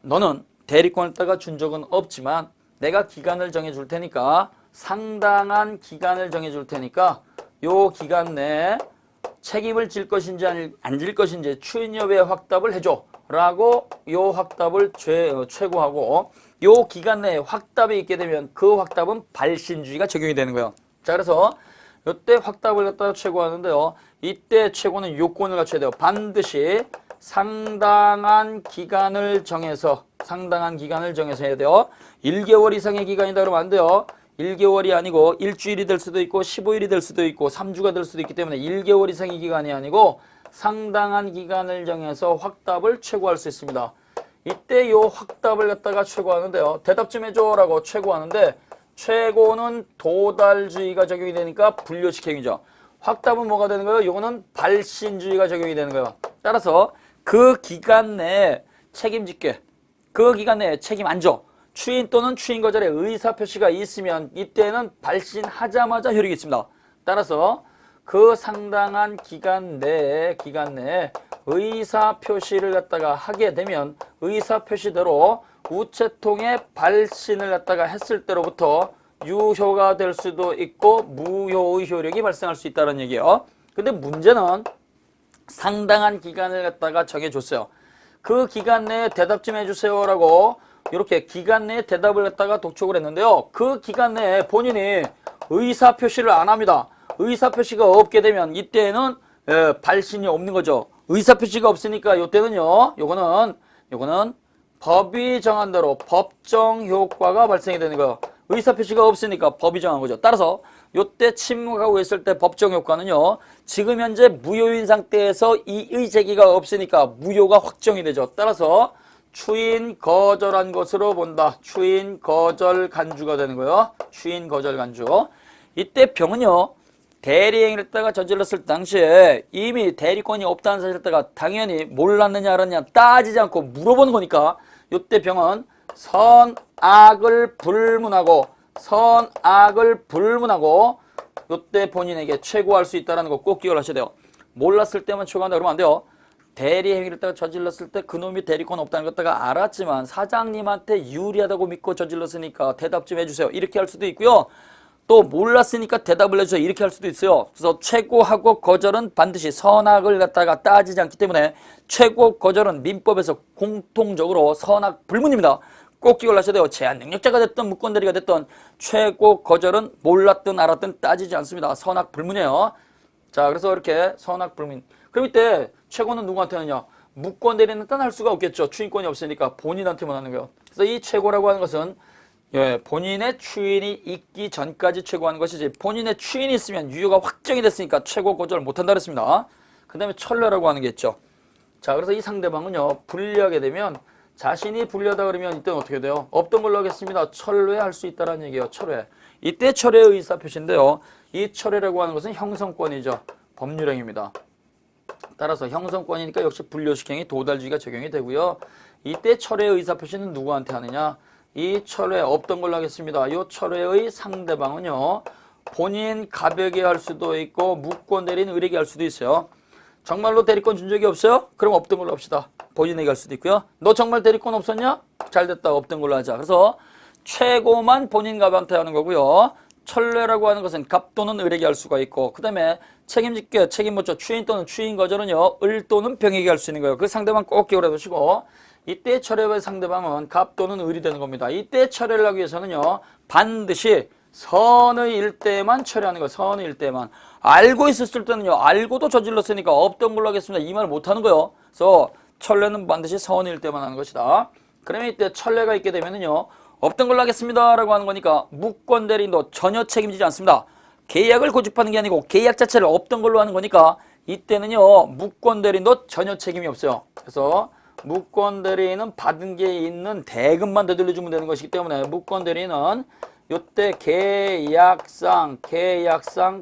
너는 대리권을 따가 준 적은 없지만 내가 기간을 정해줄 테니까 상당한 기간을 정해줄 테니까 요 기간 내에 책임을 질 것인지 안 질 것인지 추인 여부의 확답을 해줘 라고 요 확답을 최고하고 요 기간 내에 확답이 있게 되면 그 확답은 발신주의가 적용이 되는 거예요. 자, 그래서 이때 확답을 갖다가 최고하는데요. 이때 최고는 요건을 갖춰야 돼요. 반드시 상당한 기간을 정해서 해야 돼요. 1개월 이상의 기간이다 그러면 안 돼요. 1개월이 아니고 일주일이 될 수도 있고 15일이 될 수도 있고 3주가 될 수도 있기 때문에 1개월 이상의 기간이 아니고 상당한 기간을 정해서 확답을 최고할 수 있습니다. 이때 요 확답을 갖다가 최고하는데요. 대답 좀 해줘 라고 최고하는데 최고는 도달주의가 적용이 되니까 불려식 행위죠. 확답은 뭐가 되는 거예요? 요거는 발신주의가 적용이 되는 거예요. 따라서 그 기간 내에 책임질게. 그 기간 내에 책임 안 져. 추인 또는 추인 거절의 의사표시가 있으면 이때는 발신하자마자 효력이 있습니다. 따라서 그 상당한 기간 내에 의사표시를 갖다가 하게 되면 의사표시대로 우체통에 발신을 갖다가 했을 때로부터 유효가 될 수도 있고 무효의 효력이 발생할 수 있다는 얘기예요. 근데 문제는 상당한 기간을 갖다가 정해줬어요. 그 기간 내에 대답 좀 해주세요라고 이렇게 기간 내에 대답을 갖다가 독촉을 했는데요. 그 기간 내에 본인이 의사표시를 안 합니다. 의사표시가 없게 되면 이때는 발신이 없는 거죠. 의사표시가 없으니까 이때는요. 요거는 법이 정한 대로 법정 효과가 발생이 되는 거예요. 의사표시가 없으니까 법이 정한 거죠. 따라서 요때 침묵하고 있을 때 법정 효과는요. 지금 현재 무효인 상태에서 이의 제기가 없으니까 무효가 확정이 되죠. 따라서 추인 거절한 것으로 본다. 추인 거절 간주가 되는 거예요. 추인 거절 간주. 이때 병은요. 대리행위를 했다가 저질렀을 당시에 이미 대리권이 없다는 사실을 갖다가 당연히 몰랐느냐 알았느냐 따지지 않고 물어보는 거니까 이때 병은 선악을 불문하고 이때 본인에게 최고할 수 있다는 거 꼭 기억을 하셔야 돼요. 몰랐을 때만 최고한다 그러면 안 돼요. 대리행위를 했다가 저질렀을 때 그놈이 대리권 없다는 것 갖다가 알았지만 사장님한테 유리하다고 믿고 저질렀으니까 대답 좀 해주세요. 이렇게 할 수도 있고요. 또 몰랐으니까 대답을 해주세요. 이렇게 할 수도 있어요. 그래서 최고하고 거절은 반드시 선악을 갖다가 따지지 않기 때문에 최고 거절은 민법에서 공통적으로 선악 불문입니다. 꼭 기억을 하셔야 돼요. 제한 능력자가 됐든 무권대리가 됐든 최고 거절은 몰랐든 알았든 따지지 않습니다. 선악 불문이에요. 자, 그래서 이렇게 선악 불문. 그럼 이때 최고는 누구한테 하느냐? 무권대리는 일단 할 수가 없겠죠. 추인권이 없으니까 본인한테만 하는 거예요. 그래서 이 최고라고 하는 것은 본인의 추인이 있기 전까지 최고하는 것이지 본인의 추인이 있으면 유효가 확정이 됐으니까 최고 거절을 못한다 그랬습니다. 그 다음에 철회라고 하는 게 있죠. 자, 그래서 이 상대방은요. 불리하게 되면 자신이 불리하다 그러면 이때는 어떻게 돼요? 없던 걸로 하겠습니다. 철회할 수 있다는 얘기예요. 철회. 이때 철회의 의사표시인데요. 이 철회라고 하는 것은 형성권이죠. 법률행위입니다. 따라서 형성권이니까 역시 불려식행위 도달주의가 적용이 되고요. 이때 철회의 의사표시는 누구한테 하느냐? 이 철회 없던 걸로 하겠습니다. 이 철회의 상대방은요. 본인 가벽에 할 수도 있고 무권 대리인 의뢰게 할 수도 있어요. 정말로 대리권 준 적이 없어요? 그럼 없던 걸로 합시다. 본인에게 할 수도 있고요. 너 정말 대리권 없었냐? 잘됐다. 없던 걸로 하자. 그래서 최고만 본인 가방한테 하는 거고요. 철회라고 하는 것은 갑 또는 을에게 할 수가 있고 그 다음에 책임질게 책임묻죠. 추인 또는 추인 거절은요. 을 또는 병에게 할 수 있는 거예요. 그 상대방 꼭 기억을 해두시고 이때 철회의 상대방은 갑 또는 을이 되는 겁니다. 이때 철회를 하기 위해서는요. 반드시 선의 일대만 철회하는 거예요. 선의 일대만. 알고 있었을 때는요. 알고도 저질렀으니까 없던 걸로 하겠습니다. 이 말을 못하는 거예요. 그래서 철회는 반드시 선의 일대만 하는 것이다. 그러면 이때 철회가 있게 되면은요. 없던 걸로 하겠습니다 라고 하는 거니까 무권 대리인도 전혀 책임지지 않습니다. 계약을 고집하는 게 아니고 계약 자체를 없던 걸로 하는 거니까 이때는요. 무권 대리인도 전혀 책임이 없어요. 그래서 무권 대리인은 받은 게 있는 대금만 되돌려주면 되는 것이기 때문에 무권 대리인은 이때 계약상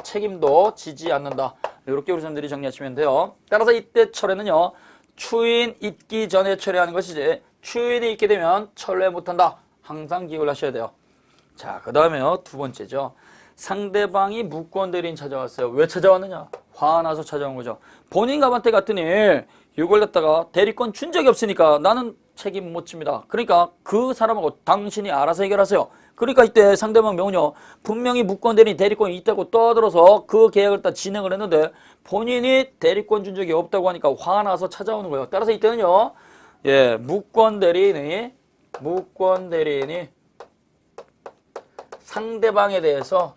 책임도 지지 않는다. 이렇게 우리 선생님들이 정리하시면 돼요. 따라서 이때 철회는요. 추인 있기 전에 철회하는 것이지 추인이 있게 되면 철회 못한다. 항상 기억을 하셔야 돼요. 자, 그 다음에요. 두 번째죠. 상대방이 무권 대리인 찾아왔어요. 왜 찾아왔느냐? 화나서 찾아온 거죠. 본인 가방한테 갔더니 이걸 갖다가 대리권 준 적이 없으니까 나는 책임 못 집니다. 그러니까 그 사람하고 당신이 알아서 해결하세요. 그러니까 이때 상대방 명은요. 분명히 무권 대리인 대리권이 있다고 떠들어서 그 계약을 다 진행을 했는데 본인이 대리권 준 적이 없다고 하니까 화나서 찾아오는 거예요. 따라서 이때는요. 무권 대리인이 상대방에 대해서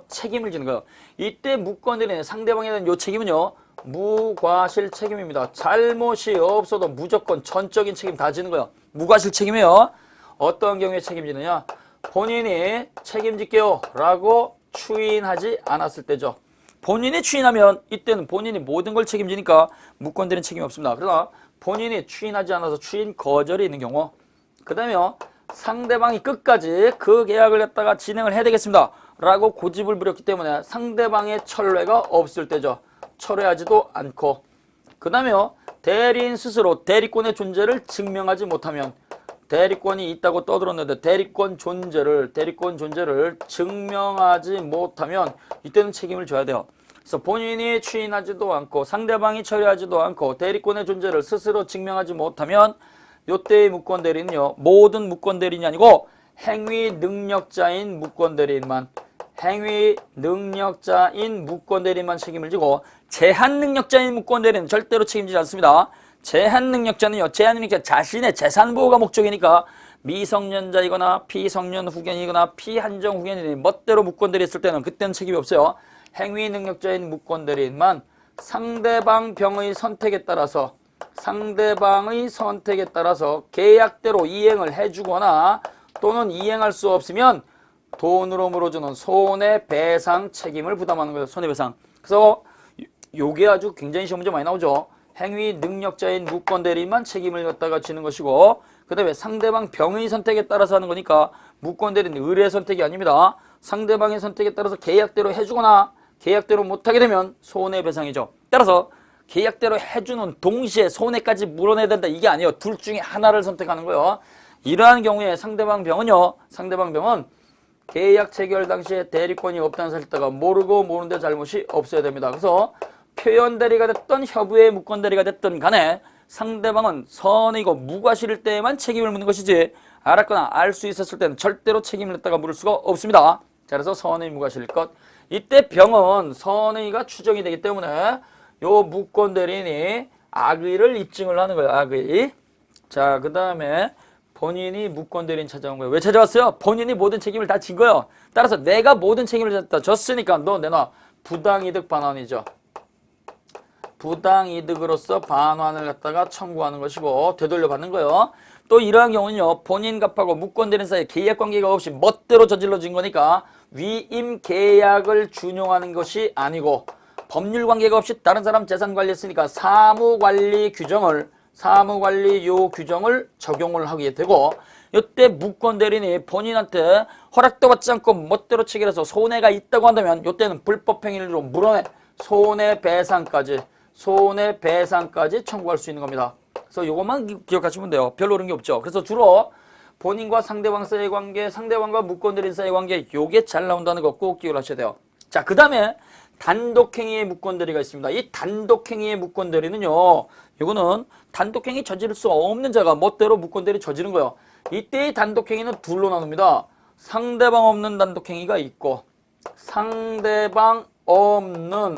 책임을 지는 거예요. 이때 무권 대리인 상대방에 대한 요 책임은요. 무과실 책임입니다. 잘못이 없어도 무조건 전적인 책임 다 지는 거예요. 무과실 책임이에요. 어떤 경우에 책임지느냐? 본인이 책임질게요 라고 추인하지 않았을 때죠. 본인이 추인하면 이때는 본인이 모든 걸 책임지니까 무권 대리인 책임이 없습니다. 그러나 본인이 추인하지 않아서 추인 거절이 있는 경우 그 다음에요. 상대방이 끝까지 그 계약을 갖다가 진행을 해야 되겠습니다 라고 고집을 부렸기 때문에 상대방의 철회가 없을 때죠. 철회하지도 않고 그 다음에요. 대리인 스스로 대리권의 존재를 증명하지 못하면 대리권이 있다고 떠들었는데 대리권 존재를 증명하지 못하면 이때는 책임을 져야 돼요. 그래서 본인이 추인하지도 않고 상대방이 철회하지도 않고 대리권의 존재를 스스로 증명하지 못하면 이때의 무권 대리인은요. 모든 무권 대리인이 아니고 행위 능력자인 무권 대리인만 행위 능력자인 무권대리인만 책임을 지고 제한 능력자인 무권대리인은 절대로 책임지지 않습니다. 제한 능력자는요, 제한 능력자 자신의 재산 보호가 목적이니까 미성년자이거나 피성년 후견이거나 피한정 후견인이 멋대로 무권대리 했을 때는 그때는 책임이 없어요. 행위 능력자인 무권대리인만 상대방 병의 선택에 따라서 계약대로 이행을 해주거나 또는 이행할 수 없으면 돈으로 물어주는 손해배상 책임을 부담하는 거예요. 손해배상. 그래서 요게 아주 굉장히 시험 문제 많이 나오죠. 행위 능력자인 무권대리인만 책임을 갖다가 지는 것이고, 그 다음에 상대방 병의 선택에 따라서 하는 거니까 무권대리는 의뢰 선택이 아닙니다. 상대방의 선택에 따라서 계약대로 해주거나 계약대로 못하게 되면 손해배상이죠. 따라서 계약대로 해주는 동시에 손해까지 물어내야 된다, 이게 아니에요. 둘 중에 하나를 선택하는 거예요. 이러한 경우에 상대방 병은 계약 체결 당시에 대리권이 없다는 사실을 갖다가 모르고 모르는데 잘못이 없어야 됩니다. 그래서 표현 대리가 됐던 협의의 무권 대리가 됐든 간에 상대방은 선의고 무과 실일 때에만 책임을 묻는 것이지 알았거나 알 수 있었을 때는 절대로 책임을 갖다가 물을 수가 없습니다. 자, 그래서 선의 무과 실일 것. 이때 병은 선의가 추정이 되기 때문에 요 무권 대리인이 악의를 입증을 하는 거예요. 악의. 자, 그 다음에 본인이 무권 대리인 찾아온 거예요. 왜 찾아왔어요? 본인이 모든 책임을 다 진 거예요. 따라서 내가 모든 책임을 다 졌으니까 너 내놔. 부당이득 반환이죠. 부당이득으로서 반환을 갖다가 청구하는 것이고 되돌려 받는 거예요. 또 이러한 경우는요, 본인 값하고 무권 대리인 사이에 계약 관계가 없이 멋대로 저질러진 거니까 위임 계약을 준용하는 것이 아니고 법률 관계가 없이 다른 사람 재산 관리했으니까 사무관리 규정을 적용을 하게 되고, 이때 무권 대리인이 본인한테 허락도 받지 않고 멋대로 체결해서 손해가 있다고 한다면 이때는 불법 행위로 물어내 손해배상까지 청구할 수 있는 겁니다. 그래서 이것만 기억하시면 돼요. 별로 그런 게 없죠. 그래서 주로 본인과 상대방 사이의 관계, 상대방과 무권 대리인 사이의 관계, 요게 잘 나온다는 거 꼭 기억을 하셔야 돼요. 자, 그 다음에 단독행위의 무권 대리가 있습니다. 이 단독행위의 무권 대리는요, 이거는 단독행위 저지를 수 없는 자가 멋대로 무권 대리 저지른 거예요. 이때의 단독행위는 둘로 나눕니다. 상대방 없는 단독행위가 있고 상대방 없는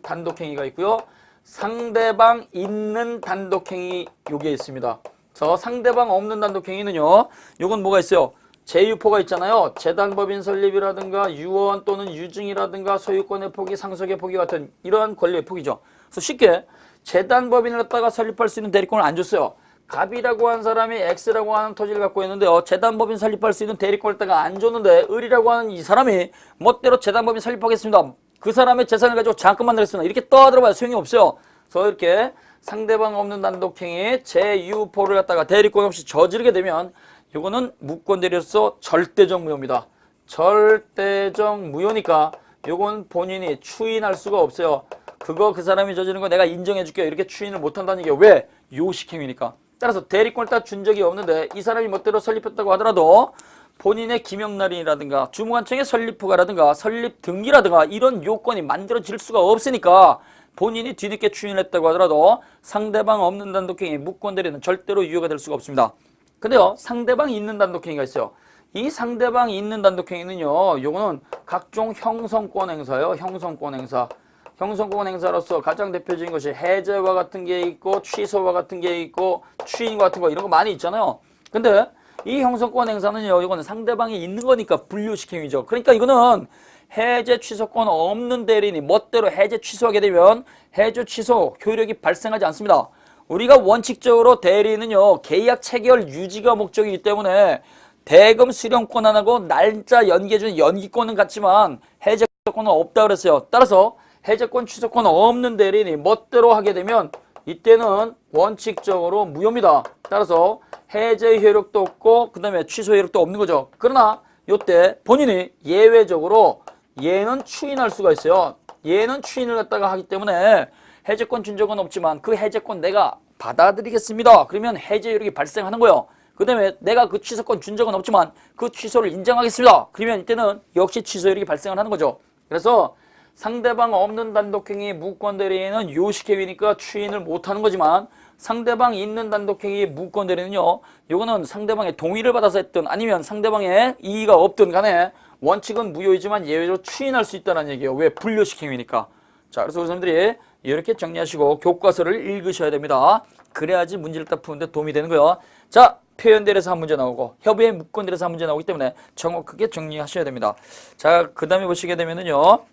단독행위가 있고요. 상대방 있는 단독행위 요게 있습니다. 저 상대방 없는 단독행위는요, 요건 뭐가 있어요? 제유포가 있잖아요. 재단법인 설립이라든가 유언 또는 유증이라든가 소유권의 포기, 상속의 포기 같은 이러한 권리의 포기죠. 그래서 쉽게 재단법인을 갖다가 설립할 수 있는 대리권을 안 줬어요. 갑이라고 하는 사람이 X라고 하는 토지를 갖고 있는데요, 재단법인 설립할 수 있는 대리권을 갖다가 안 줬는데 을이라고 하는 이 사람이 멋대로 재단법인 설립하겠습니다. 그 사람의 재산을 가지고 잠깐 만들었습니다. 이렇게 떠들어봐야 소용이 없어요. 그래서 이렇게 상대방 없는 단독행위에 제유포를 갖다가 대리권 없이 저지르게 되면 이거는 무권 대리로서 절대적 무효입니다. 절대적 무효니까 요건 본인이 추인할 수가 없어요. 그거 그 사람이 저지른 거 내가 인정해 줄게요. 이렇게 추인을 못 한다는 게 왜? 요식행위니까. 따라서 대리권을 딱 준 적이 없는데 이 사람이 멋대로 설립했다고 하더라도 본인의 기명날인이라든가 주무관청의 설립허가라든가 설립 등기라든가 이런 요건이 만들어질 수가 없으니까 본인이 뒤늦게 추인했다고 하더라도 상대방 없는 단독행위 무권 대리는 절대로 유효가 될 수가 없습니다. 근데요, 상대방이 있는 단독행위가 있어요. 이 상대방이 있는 단독행위는요, 요거는 각종 형성권 행사예요. 형성권 행사. 형성권 행사로서 가장 대표적인 것이 해제와 같은 게 있고 취소와 같은 게 있고 추인과 같은 거 이런 거 많이 있잖아요. 근데 이 형성권 행사는요, 이거는 상대방이 있는 거니까 분류식 행위죠. 그러니까 이거는 해제 취소권 없는 대리인이 멋대로 해제 취소하게 되면 해제 취소 효력이 발생하지 않습니다. 우리가 원칙적으로 대리인은요, 계약 체결 유지가 목적이기 때문에 대금 수령권 안 하고 날짜 연기해주는 연기권은 같지만 해제권은 없다 그랬어요. 따라서 해제권 취소권 없는 대리인이 멋대로 하게 되면 이때는 원칙적으로 무효입니다. 따라서 해제 효력도 없고 그 다음에 취소 효력도 없는 거죠. 그러나 이때 본인이 예외적으로 얘는 추인할 수가 있어요. 얘는 추인을 갖다가 하기 때문에 해제권 준 적은 없지만 그 해제권 내가 받아들이겠습니다. 그러면 해제 효력이 발생하는 거예요. 그 다음에 내가 그 취소권 준 적은 없지만 그 취소를 인정하겠습니다. 그러면 이때는 역시 취소 효력이 발생을 하는 거죠. 그래서 상대방 없는 단독행위 무권 대리인은 요식행위니까 추인을 못하는 거지만 상대방 있는 단독행위 무권 대리는요, 이거는 상대방의 동의를 받아서 했든 아니면 상대방의 이의가 없든 간에 원칙은 무효이지만 예외로 추인할 수 있다는 얘기예요. 왜? 분류식 행위니까. 자, 그래서 우리 선생님들이 이렇게 정리하시고 교과서를 읽으셔야 됩니다. 그래야지 문제를 딱 푸는데 도움이 되는 거예요. 자, 표현들에서 한 문제 나오고 협의의 무건들에서 한 문제 나오기 때문에 정확하게 정리하셔야 됩니다. 자, 그 다음에 보시게 되면은요.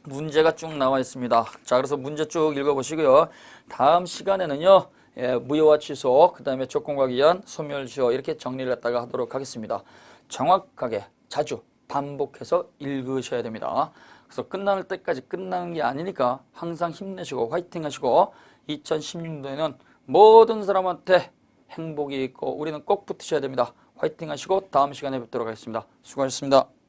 문제가 쭉 나와 있습니다. 자, 그래서 문제 쭉 읽어보시고요. 다음 시간에는요. 무효와 취소, 그 다음에 조건과 기한, 소멸시효 이렇게 정리를 했다가 하도록 하겠습니다. 정확하게 자주 반복해서 읽으셔야 됩니다. 그래서 끝날 때까지 끝나는 게 아니니까 항상 힘내시고 화이팅 하시고 2016년도에는 모든 사람한테 행복이 있고 우리는 꼭 붙으셔야 됩니다. 화이팅 하시고 다음 시간에 뵙도록 하겠습니다. 수고하셨습니다.